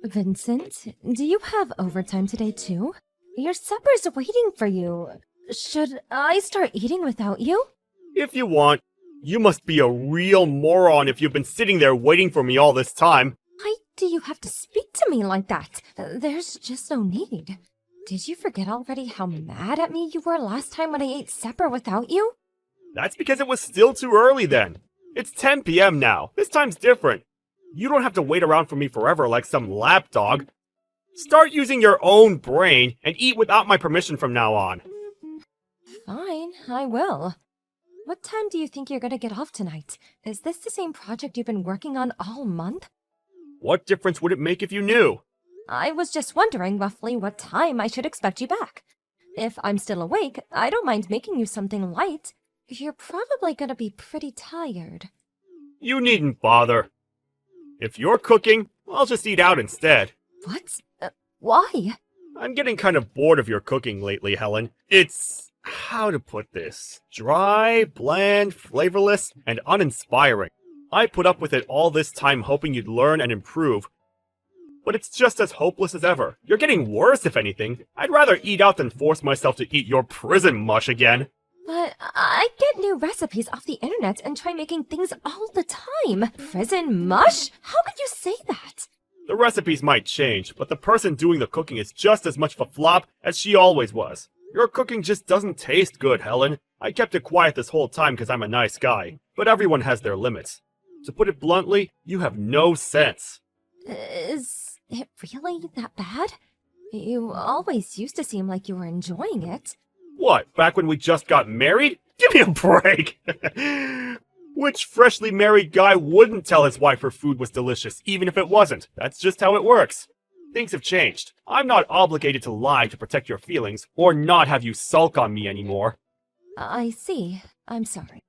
Vincent, do you have overtime today too? Your supper's waiting for you. Should I start eating without you? If you want. You must be a real moron if you've been sitting there waiting for me all this time. Why do you have to speak to me like that? There's just no need. Did you forget already how mad at me you were last time when I ate supper without you? That's because it was still too early then. It's 10 p.m. now. This time's different. You don't have to wait around for me forever like some lapdog. Start using your own brain and eat without my permission from now on. Fine, I will. What time do you think you're gonna get off tonight? Is this the same project you've been working on all month? What difference would it make if you knew? I was just wondering roughly what time I should expect you back. If I'm still awake, I don't mind making you something light. You're probably gonna be pretty tired. You needn't bother. If you're cooking, I'll just eat out instead. What? Why? I'm getting kind of bored of your cooking lately, Helen. It's... how to put this? Dry, bland, flavorless, and uninspiring. I put up with it all this time hoping you'd learn and improve. But it's just as hopeless as ever. You're getting worse, if anything. I'd rather eat out than force myself to eat your prison mush again. But I get new recipes off the internet and try making things all the time. Prison mush? How could you say that? The recipes might change, but the person doing the cooking is just as much of a flop as she always was. Your cooking just doesn't taste good, Helen. I kept it quiet this whole time because I'm a nice guy, but everyone has their limits. To put it bluntly, you have no sense. Is it really that bad? You always used to seem like you were enjoying it. What, back when we just got married? Give me a break! Which freshly married guy wouldn't tell his wife her food was delicious, even if it wasn't? That's just how it works. Things have changed. I'm not obligated to lie to protect your feelings, or not have you sulk on me anymore. I see. I'm sorry.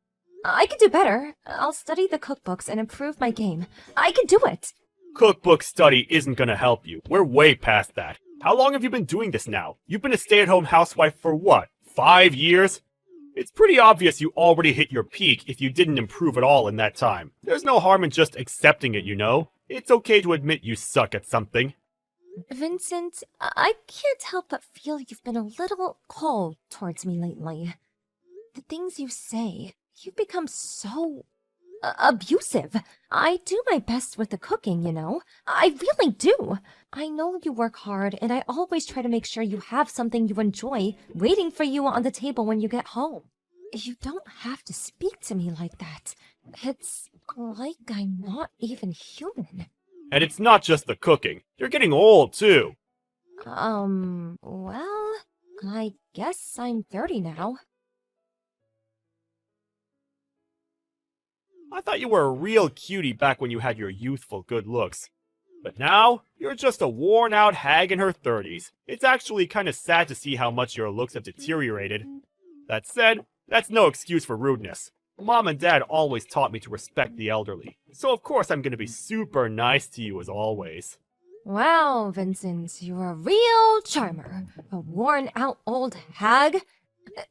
I can do better. I'll study the cookbooks and improve my game. I can do it! Cookbook study isn't gonna help you. We're way past that. How long have you been doing this now? You've been a stay-at-home housewife for what, 5 years? It's pretty obvious you already hit your peak if you didn't improve at all in that time. There's no harm in just accepting it, you know? It's okay to admit you suck at something. Vincent, I can't help but feel you've been a little cold towards me lately. The things you say, you've become so abusive. I do my best with the cooking, you know. I really do. I know you work hard, and I always try to make sure you have something you enjoy waiting for you on the table when you get home. You don't have to speak to me like that. It's like I'm not even human. And it's not just the cooking. You're getting old, too. Well, I guess I'm 30 now. I thought you were a real cutie back when you had your youthful good looks. But now, you're just a worn-out hag in her 30s. It's actually kind of sad to see how much your looks have deteriorated. That said, that's no excuse for rudeness. Mom and Dad always taught me to respect the elderly, so of course I'm gonna be super nice to you as always. Wow, Vincent, you're a real charmer. A worn-out old hag.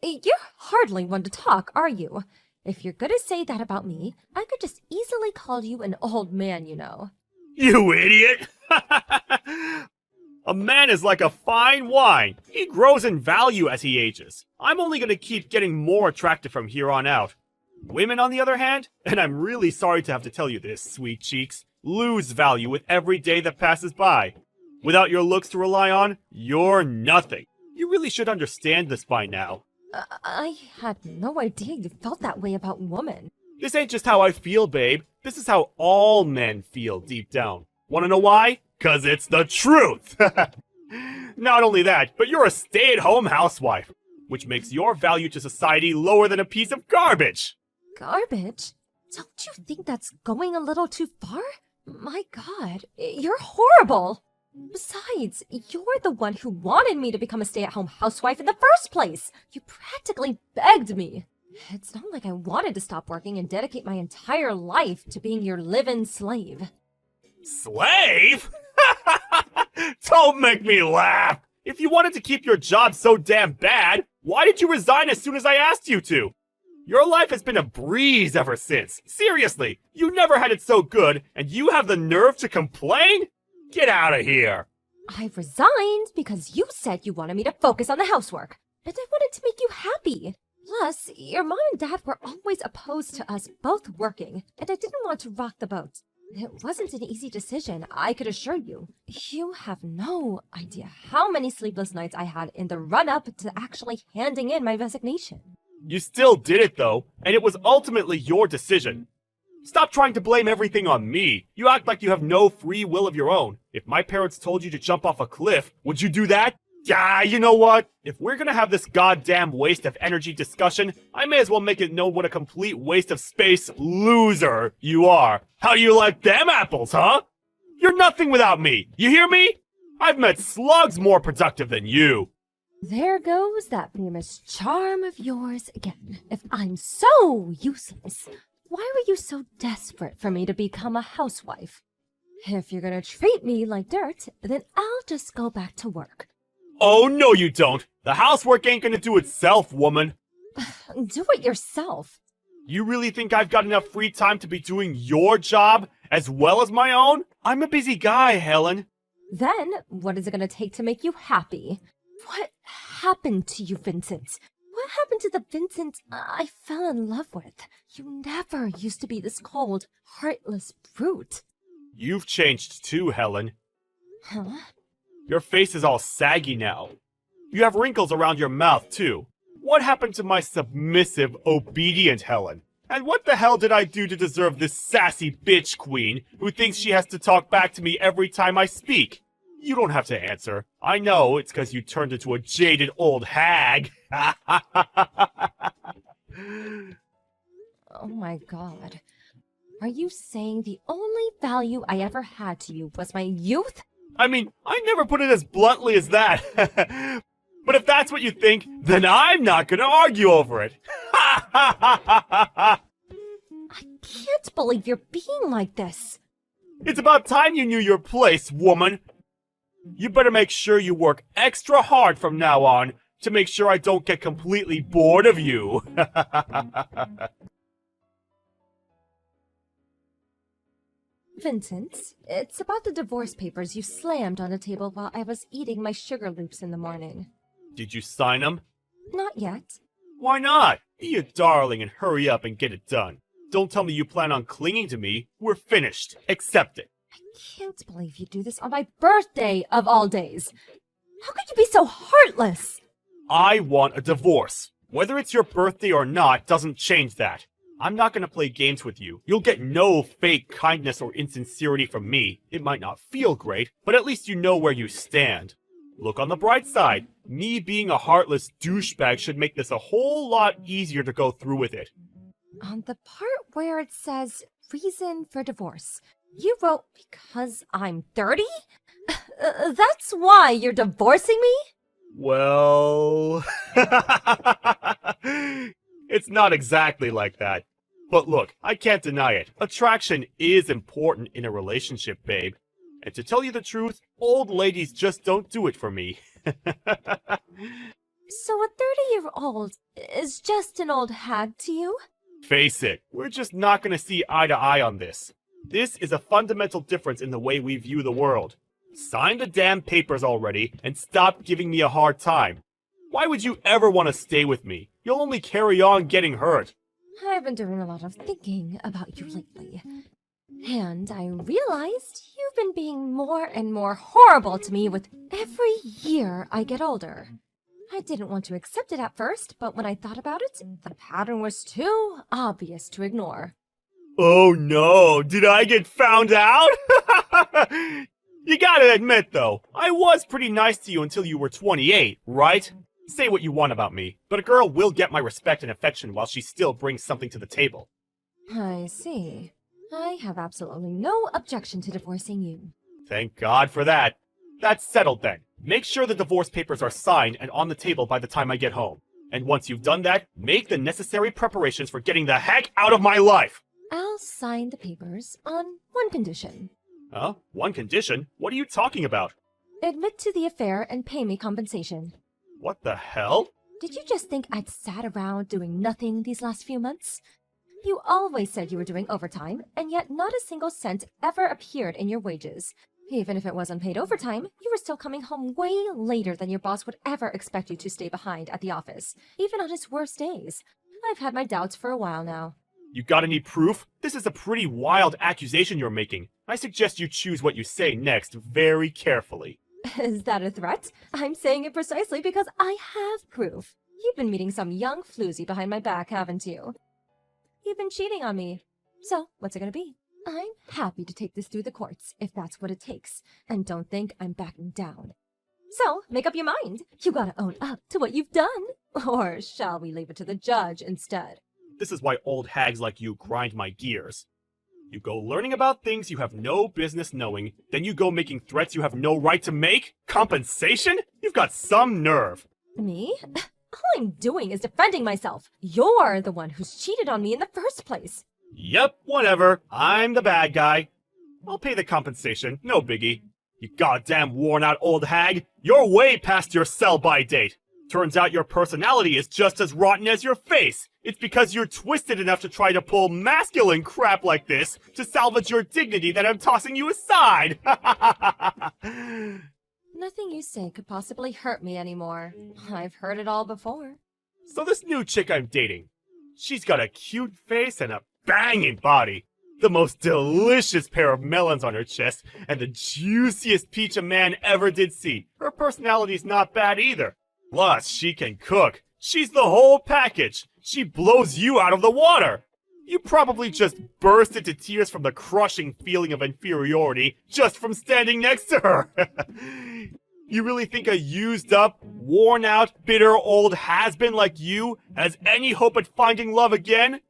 You're hardly one to talk, are you? If you're gonna say that about me, I could just easily call you an old man, you know. You idiot! A man is like a fine wine. He grows in value as he ages. I'm only gonna keep getting more attractive from here on out. Women, on the other hand, and I'm really sorry to have to tell you this, sweet cheeks, lose value with every day that passes by. Without your looks to rely on, you're nothing. You really should understand this by now. I had no idea you felt that way about women. This ain't just how I feel, babe. This is how all men feel deep down. Wanna know why? 'Cause it's the truth! Not only that, but you're a stay-at-home housewife, which makes your value to society lower than a piece of garbage! Garbage? Don't you think that's going a little too far? My God, you're horrible! Besides, you're the one who wanted me to become a stay-at-home housewife in the first place! You practically begged me! It's not like I wanted to stop working and dedicate my entire life to being your live-in slave. Slave? Don't make me laugh! If you wanted to keep your job so damn bad, why did you resign as soon as I asked you to? Your life has been a breeze ever since. Seriously, you never had it so good, and you have the nerve to complain? Get out of here! I resigned because you said you wanted me to focus on the housework, and I wanted to make you happy. Plus, your mom and dad were always opposed to us both working, and I didn't want to rock the boat. It wasn't an easy decision, I could assure you. You have no idea how many sleepless nights I had in the run-up to actually handing in my resignation. You still did it though, and it was ultimately your decision. Stop trying to blame everything on me. You act like you have no free will of your own. If my parents told you to jump off a cliff, would you do that? Yeah, you know what? If we're gonna have this goddamn waste of energy discussion, I may as well make it known what a complete waste of space loser you are. How do you like them apples, huh? You're nothing without me. You hear me? I've met slugs more productive than you. There goes that famous charm of yours again. If I'm so useless, why were you so desperate for me to become a housewife? If you're gonna treat me like dirt, then I'll just go back to work. Oh, no you don't. The housework ain't gonna do itself, woman. Do it yourself. You really think I've got enough free time to be doing your job as well as my own? I'm a busy guy, Helen. Then, what is it gonna take to make you happy? What happened to you, Vincent? What happened to the Vincent I fell in love with? You never used to be this cold, heartless brute. You've changed too, Helen. Huh? Your face is all saggy now. You have wrinkles around your mouth, too. What happened to my submissive, obedient Helen? And what the hell did I do to deserve this sassy bitch queen who thinks she has to talk back to me every time I speak? You don't have to answer. I know it's because you turned into a jaded old hag. Oh my god. Are you saying the only value I ever had to you was my youth? I mean, I never put it as bluntly as that. But if that's what you think, then I'm not gonna argue over it. I can't believe you're being like this. It's about time you knew your place, woman. You better make sure you work extra hard from now on to make sure I don't get completely bored of you. Vincent, it's about the divorce papers you slammed on the table while I was eating my sugar loops in the morning. Did you sign them? Not yet. Why not? Be a darling and hurry up and get it done. Don't tell me you plan on clinging to me. We're finished. Accept it. I can't believe you do this on my birthday of all days. How could you be so heartless? I want a divorce. Whether it's your birthday or not doesn't change that. I'm not gonna play games with you. You'll get no fake kindness or insincerity from me. It might not feel great, but at least you know where you stand. Look on the bright side. Me being a heartless douchebag should make this a whole lot easier to go through with it. On the part where it says reason for divorce, you wrote because I'm 30? That's why you're divorcing me? Well... It's not exactly like that. But look, I can't deny it. Attraction is important in a relationship, babe. And to tell you the truth, old ladies just don't do it for me. So a 30-year-old is just an old hag to you? Face it, we're just not gonna see eye to eye on this. This is a fundamental difference in the way we view the world. Sign the damn papers already and stop giving me a hard time. Why would you ever want to stay with me? You'll only carry on getting hurt. I've been doing a lot of thinking about you lately. And I realized you've been being more and more horrible to me with every year I get older. I didn't want to accept it at first, but when I thought about it, the pattern was too obvious to ignore. Oh no, did I get found out? You gotta admit though, I was pretty nice to you until you were 28, right? Say what you want about me, but a girl will get my respect and affection while she still brings something to the table. I see. I have absolutely no objection to divorcing you. Thank God for that. That's settled then. Make sure the divorce papers are signed and on the table by the time I get home. And once you've done that, make the necessary preparations for getting the heck out of my life! I'll sign the papers on one condition. Huh? One condition? What are you talking about? Admit to the affair and pay me compensation. What the hell? Did you just think I'd sat around doing nothing these last few months? You always said you were doing overtime, and yet not a single cent ever appeared in your wages. Even if it was unpaid overtime, you were still coming home way later than your boss would ever expect you to stay behind at the office, even on his worst days. I've had my doubts for a while now. You got any proof? This is a pretty wild accusation you're making. I suggest you choose what you say next very carefully. Is that a threat? I'm saying it precisely because I have proof. You've been meeting some young floozy behind my back, haven't you? You've been cheating on me. So, what's it gonna be? I'm happy to take this through the courts, if that's what it takes, and don't think I'm backing down. So, make up your mind. You gotta own up to what you've done. Or shall we leave it to the judge instead? This is why old hags like you grind my gears. You go learning about things you have no business knowing, then you go making threats you have no right to make? Compensation? You've got some nerve. Me? All I'm doing is defending myself. You're the one who's cheated on me in the first place. Yep, whatever. I'm the bad guy. I'll pay the compensation, no biggie. You goddamn worn-out old hag. You're way past your sell-by date. Turns out your personality is just as rotten as your face. It's because you're twisted enough to try to pull masculine crap like this to salvage your dignity that I'm tossing you aside. Nothing you say could possibly hurt me anymore. I've heard it all before. So this new chick I'm dating, she's got a cute face and a banging body. The most delicious pair of melons on her chest, and the juiciest peach a man ever did see. Her personality's not bad either. Plus, she can cook. She's the whole package. She blows you out of the water. You probably just burst into tears from the crushing feeling of inferiority just from standing next to her. You really think a used up, worn out, bitter old has-been like you has any hope at finding love again?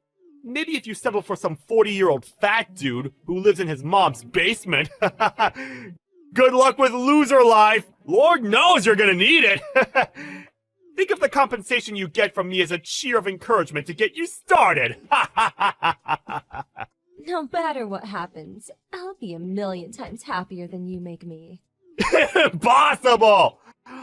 Maybe if you settle for some 40-year-old fat dude who lives in his mom's basement. Good luck with loser life. Lord knows you're gonna need it. Think of the compensation you get from me as a cheer of encouragement to get you started. No matter what happens, I'll be a million times happier than you make me. Impossible!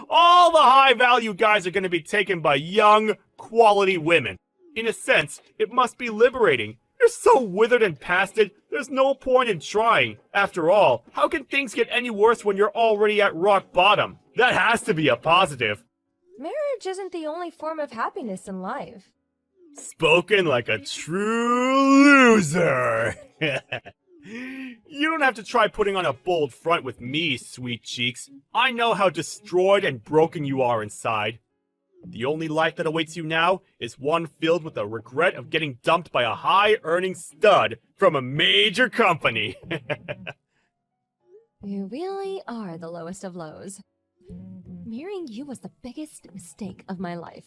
All the high-value guys are gonna be taken by young, quality women. In a sense, it must be liberating. You're so withered and past it, there's no point in trying. After all, how can things get any worse when you're already at rock bottom? That has to be a positive. Marriage isn't the only form of happiness in life. Spoken like a true loser. You don't have to try putting on a bold front with me, sweet cheeks. I know how destroyed and broken you are inside. The only life that awaits you now is one filled with the regret of getting dumped by a high-earning stud from a major company. You really are the lowest of lows. Marrying you was the biggest mistake of my life.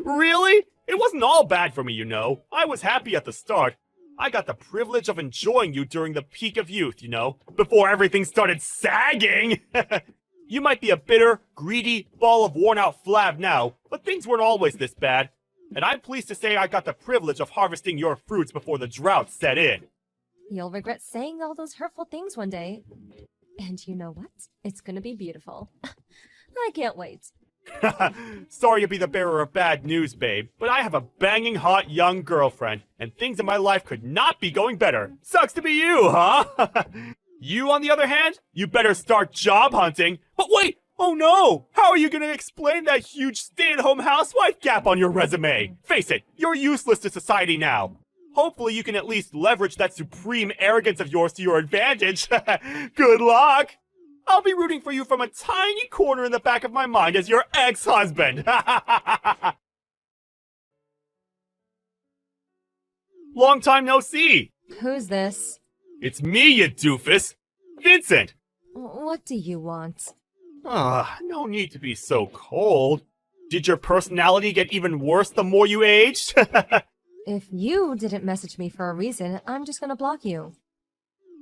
Really? It wasn't all bad for me, you know. I was happy at the start. I got the privilege of enjoying you during the peak of youth, you know, before everything started sagging. You might be a bitter, greedy ball of worn-out flab now, but things weren't always this bad. And I'm pleased to say I got the privilege of harvesting your fruits before the drought set in. You'll regret saying all those hurtful things one day. And you know what? It's gonna be beautiful. I can't wait. Sorry to be the bearer of bad news, babe, but I have a banging hot young girlfriend, and things in my life could not be going better. Sucks to be you, huh? You, on the other hand, you better start job hunting. But wait! Oh no! How are you gonna explain that huge stay-at-home housewife gap on your resume? Face it, you're useless to society now. Hopefully you can at least leverage that supreme arrogance of yours to your advantage. Good luck! I'll be rooting for you from a tiny corner in the back of my mind as your ex-husband. Long time no see. Who's this? It's me, you doofus. Vincent. What do you want? No need to be so cold. Did your personality get even worse the more you aged? If you didn't message me for a reason, I'm just gonna block you.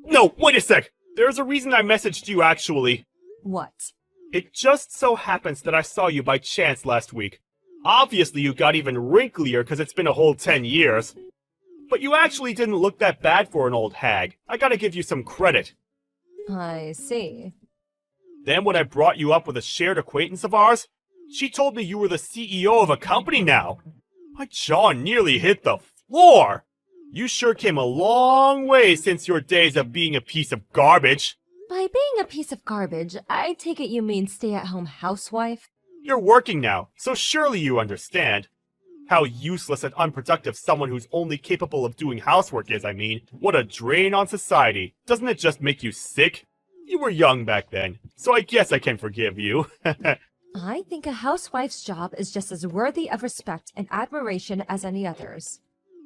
No, wait a sec. There's a reason I messaged you, actually. What? It just so happens that I saw you by chance last week. Obviously you got even wrinklier because it's been a whole 10 years. But you actually didn't look that bad for an old hag. I gotta give you some credit. I see. Then when I brought you up with a shared acquaintance of ours, she told me you were the CEO of a company now. My jaw nearly hit the floor. You sure came a long way since your days of being a piece of garbage. By being a piece of garbage, I take it you mean stay-at-home housewife? You're working now, so surely you understand. How useless and unproductive someone who's only capable of doing housework is, I mean. What a drain on society. Doesn't it just make you sick? You were young back then, so I guess I can forgive you. I think a housewife's job is just as worthy of respect and admiration as any others.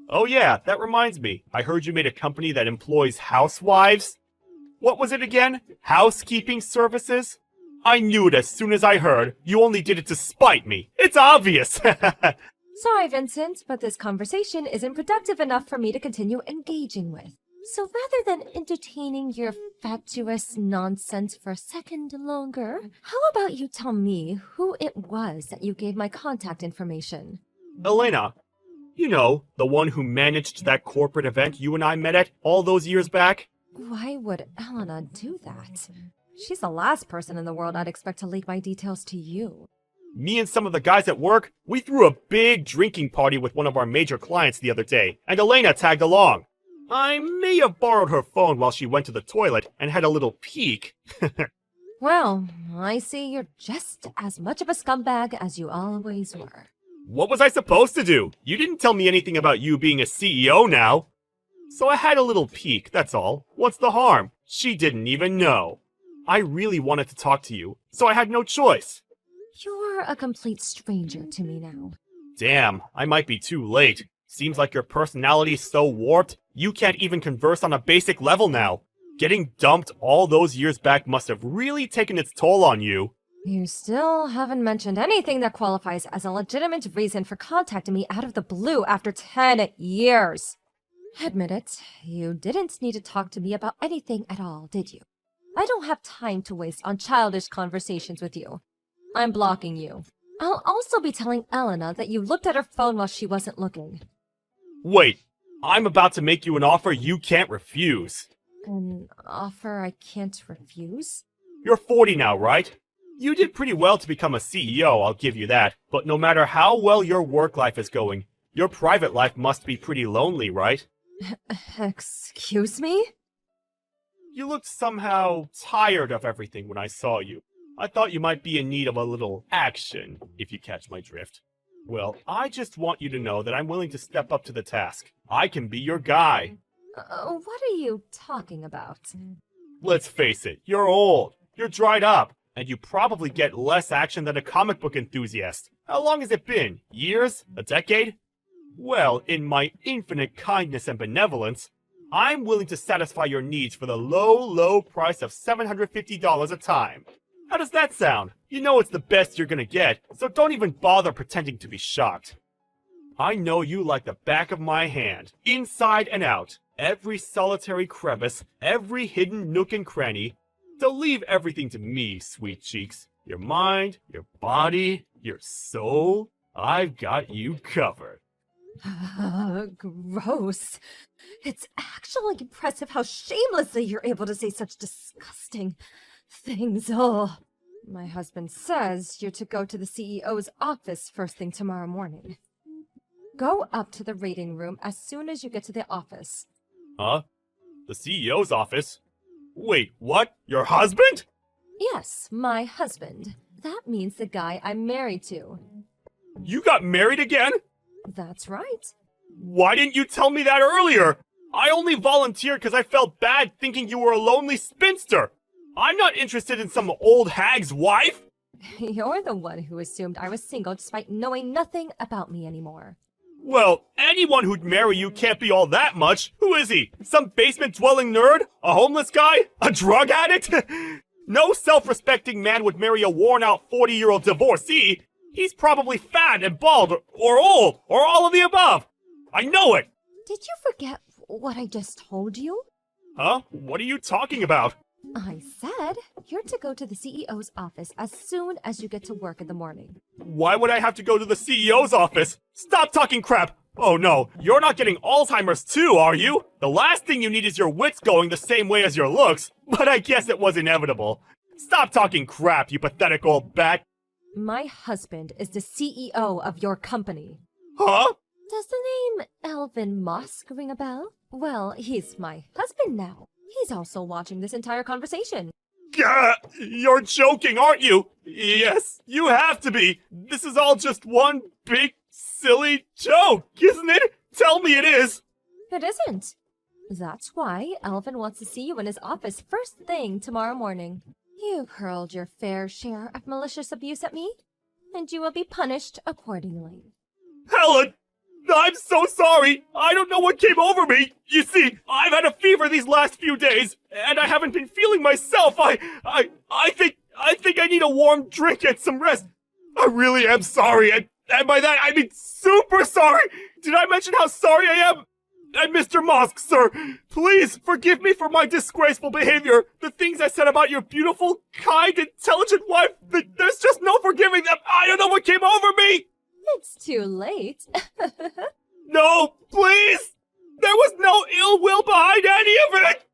Oh yeah, that reminds me. I heard you made a company that employs housewives? What was it again? Housekeeping services? I knew it as soon as I heard. You only did it to spite me. It's obvious! Sorry, Vincent, but this conversation isn't productive enough for me to continue engaging with. So rather than entertaining your fatuous nonsense for a second longer, how about you tell me who it was that you gave my contact information? Elena, you know, the one who managed that corporate event you and I met at all those years back? Why would Elena do that? She's the last person in the world I'd expect to leak my details to you. Me and some of the guys at work, we threw a big drinking party with one of our major clients the other day, and Elena tagged along. I may have borrowed her phone while she went to the toilet and had a little peek. Well, I see you're just as much of a scumbag as you always were. What was I supposed to do? You didn't tell me anything about you being a CEO now. So I had a little peek, that's all. What's the harm? She didn't even know. I really wanted to talk to you, so I had no choice. You're a complete stranger to me now. Damn, I might be too late. Seems like your personality's so warped, you can't even converse on a basic level now. Getting dumped all those years back must have really taken its toll on you. You still haven't mentioned anything that qualifies as a legitimate reason for contacting me out of the blue after 10 years. Admit it, you didn't need to talk to me about anything at all, did you? I don't have time to waste on childish conversations with you. I'm blocking you. I'll also be telling Elena that you looked at her phone while she wasn't looking. Wait, I'm about to make you an offer you can't refuse. An offer I can't refuse? You're 40 now, right? You did pretty well to become a CEO, I'll give you that. But no matter how well your work life is going, your private life must be pretty lonely, right? Excuse me? You looked somehow tired of everything when I saw you. I thought you might be in need of a little action, if you catch my drift. Well, I just want you to know that I'm willing to step up to the task. I can be your guy. What are you talking about? Let's face it, you're old, you're dried up, and you probably get less action than a comic book enthusiast. How long has it been? Years? A decade? Well, in my infinite kindness and benevolence, I'm willing to satisfy your needs for the low, low price of $750 a time. How does that sound? You know it's the best you're gonna get, so don't even bother pretending to be shocked. I know you like the back of my hand, inside and out, every solitary crevice, every hidden nook and cranny. So leave everything to me, sweet cheeks. Your mind, your body, your soul, I've got you covered. Gross. It's actually impressive how shamelessly you're able to say such disgusting things. Oh, my husband says you're to go to the CEO's office first thing tomorrow morning. Go up to the reading room as soon as you get to the office. Huh? The CEO's office? Wait, what? Your husband? Yes, my husband. That means the guy I'm married to. You got married again? That's right. Why didn't you tell me that earlier? I only volunteered because I felt bad thinking you were a lonely spinster. I'm not interested in some old hag's wife. You're the one who assumed I was single despite knowing nothing about me anymore. Well, anyone who'd marry you can't be all that much. Who is he? Some basement-dwelling nerd? A homeless guy? A drug addict? No self-respecting man would marry a worn-out 40-year-old divorcee. He's probably fat and bald, or old, or all of the above. I know it! Did you forget what I just told you? Huh? What are you talking about? I said you're to go to the CEO's office as soon as you get to work in the morning. Why would I have to go to the CEO's office? Stop talking crap! Oh no, you're not getting Alzheimer's too, are you? The last thing you need is your wits going the same way as your looks, but I guess it was inevitable. Stop talking crap, you pathetic old bat! My husband is the CEO of your company. Huh? Does the name Elvin Musk ring a bell? Well, he's my husband now. He's also watching this entire conversation. Gah! You're joking, aren't you? Yes, you have to be. This is all just one big, silly joke, isn't it? Tell me it is. It isn't. That's why Elvin wants to see you in his office first thing tomorrow morning. You've hurled your fair share of malicious abuse at me, and you will be punished accordingly. Helen! I'm so sorry! I don't know what came over me! You see, I've had a fever these last few days, and I haven't been feeling myself. I think I need a warm drink and some rest. I really am sorry, and by that I mean super sorry! Did I mention how sorry I am? And Mr. Mosk, sir, please forgive me for my disgraceful behavior. The things I said about your beautiful, kind, intelligent wife, there's just no forgiving them. I don't know what came over me! It's too late. No, please! There was no ill will behind any of it!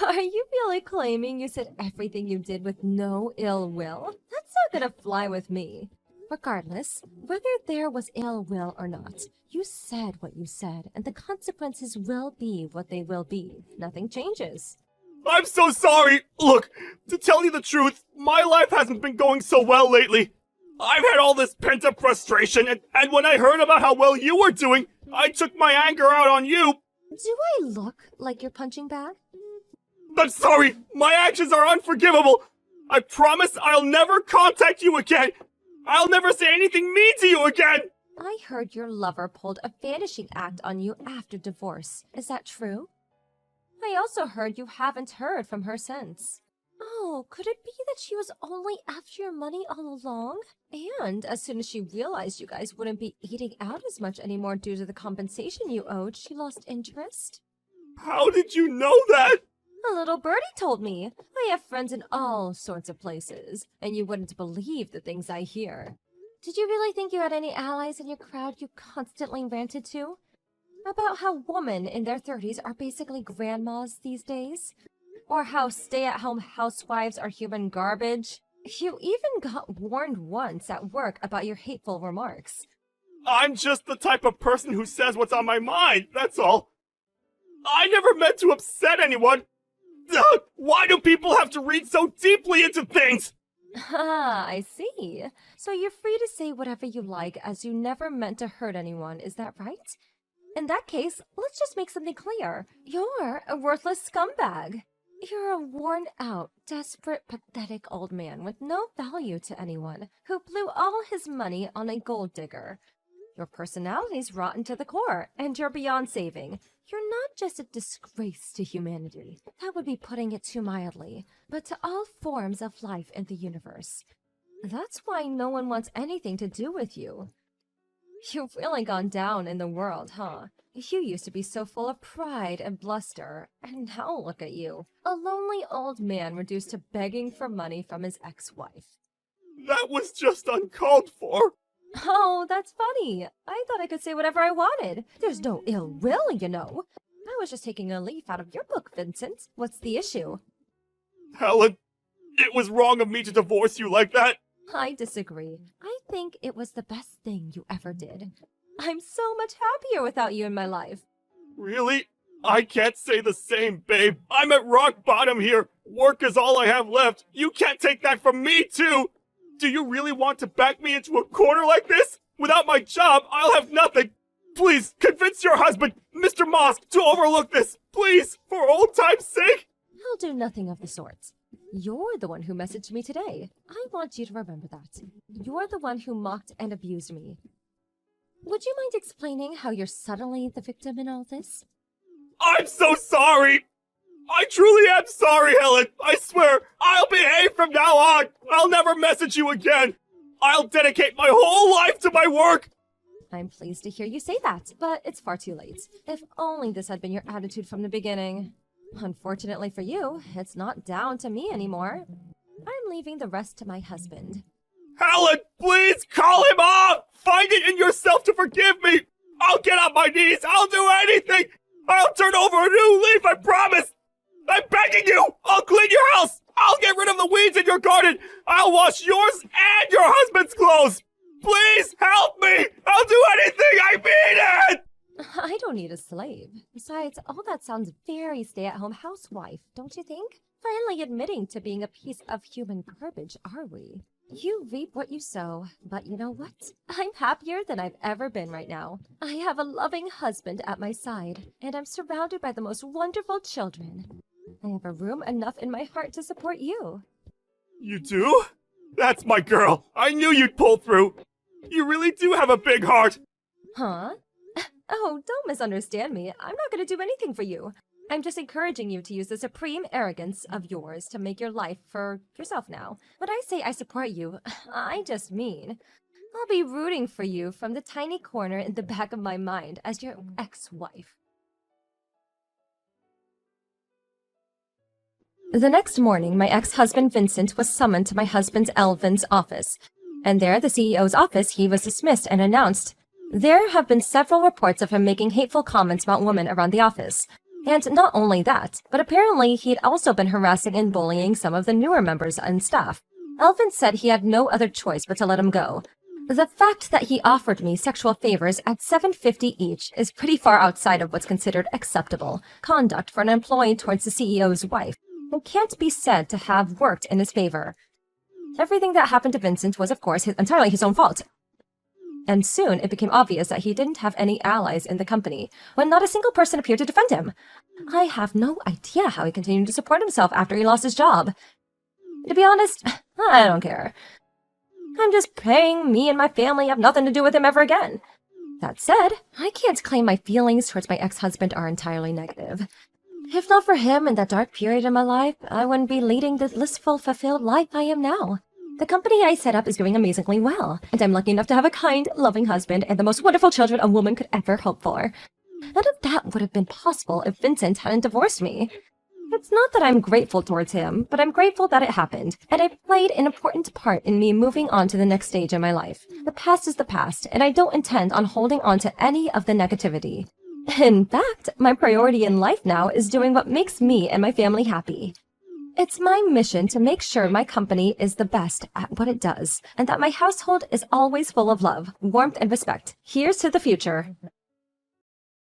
Are you really claiming you said everything you did with no ill will? That's not gonna fly with me. Regardless, whether there was ill will or not, you said what you said, and the consequences will be what they will be. Nothing changes. I'm so sorry! Look, to tell you the truth, my life hasn't been going so well lately. I've had all this pent-up frustration, and when I heard about how well you were doing, I took my anger out on you. Do I look like your punching bag? I'm sorry, my actions are unforgivable. I promise I'll never contact you again. I'll never say anything mean to you again. I heard your lover pulled a vanishing act on you after divorce. Is that true? I also heard you haven't heard from her since. Oh, could it be that she was only after your money all along? And as soon as she realized you guys wouldn't be eating out as much anymore due to the compensation you owed, she lost interest? How did you know that? A little birdie told me. I have friends in all sorts of places, and you wouldn't believe the things I hear. Did you really think you had any allies in your crowd you constantly ranted to? About how women in their 30s are basically grandmas these days? Or how stay-at-home housewives are human garbage? You even got warned once at work about your hateful remarks. I'm just the type of person who says what's on my mind, that's all. I never meant to upset anyone. Ugh, why do people have to read so deeply into things? Ah, I see. So you're free to say whatever you like as you never meant to hurt anyone, is that right? In that case, let's just make something clear. You're a worthless scumbag. You're a worn-out, desperate, pathetic old man with no value to anyone, who blew all his money on a gold digger. Your personality's rotten to the core, and you're beyond saving. You're not just a disgrace to humanity, that would be putting it too mildly, but to all forms of life in the universe. That's why no one wants anything to do with you. You've really gone down in the world, huh? You used to be so full of pride and bluster, and now look at you. A lonely old man reduced to begging for money from his ex-wife. That was just uncalled for. Oh, that's funny. I thought I could say whatever I wanted. There's no ill will, you know. I was just taking a leaf out of your book, Vincent. What's the issue? Helen, it was wrong of me to divorce you like that. I disagree. I think it was the best thing you ever did. I'm so much happier without you in my life. Really? I can't say the same, babe. I'm at rock bottom here. Work is all I have left. You can't take that from me, too. Do you really want to back me into a corner like this? Without my job, I'll have nothing. Please, convince your husband, Mr. Mosk, to overlook this. Please, for old time's sake. I'll do nothing of the sort. You're the one who messaged me today. I want you to remember that. You're the one who mocked and abused me. Would you mind explaining how you're suddenly the victim in all this? I'm so sorry. I truly am sorry, Helen. I swear, I'll behave from now on. I'll never message you again. I'll dedicate my whole life to my work. I'm pleased to hear you say that, but it's far too late. If only this had been your attitude from the beginning. Unfortunately for you, it's not down to me anymore. I'm leaving the rest to my husband. Helen, please call him off! Find it in yourself to forgive me! I'll get on my knees! I'll do anything! I'll turn over a new leaf, I promise! I'm begging you! I'll clean your house! I'll get rid of the weeds in your garden! I'll wash yours and your husband's clothes! Please help me! I'll do anything! I mean it! I don't need a slave. Besides, all that sounds very stay-at-home housewife, don't you think? Finally admitting to being a piece of human garbage, are we? You reap what you sow, but you know what? I'm happier than I've ever been right now. I have a loving husband at my side, and I'm surrounded by the most wonderful children. I have a room enough in my heart to support you. You do? That's my girl. I knew you'd pull through. You really do have a big heart. Huh? Oh, don't misunderstand me. I'm not going to do anything for you. I'm just encouraging you to use the supreme arrogance of yours to make your life for yourself now. When I say I support you, I just mean I'll be rooting for you from the tiny corner in the back of my mind as your ex-wife. The next morning, my ex-husband Vincent was summoned to my husband Elvin's office. And there, at the CEO's office, he was dismissed and announced, "There have been several reports of him making hateful comments about women around the office. And not only that, but apparently he'd also been harassing and bullying some of the newer members and staff. Elvin said he had no other choice but to let him go. The fact that he offered me sexual favors at $7.50 each is pretty far outside of what's considered acceptable conduct for an employee towards the CEO's wife, and can't be said to have worked in his favor. Everything that happened to Vincent was, of course, entirely his own fault. And soon it became obvious that he didn't have any allies in the company, when not a single person appeared to defend him. I have no idea how he continued to support himself after he lost his job. To be honest, I don't care. I'm just praying me and my family have nothing to do with him ever again. That said, I can't claim my feelings towards my ex-husband are entirely negative. If not for him in that dark period in my life, I wouldn't be leading the blissful, fulfilled life I am now. The company I set up is doing amazingly well, and I'm lucky enough to have a kind, loving husband and the most wonderful children a woman could ever hope for. None of that would have been possible if Vincent hadn't divorced me. It's not that I'm grateful towards him, but I'm grateful that it happened, and it played an important part in me moving on to the next stage in my life. The past is the past, and I don't intend on holding on to any of the negativity. In fact, my priority in life now is doing what makes me and my family happy. It's my mission to make sure my company is the best at what it does, and that my household is always full of love, warmth, and respect. Here's to the future.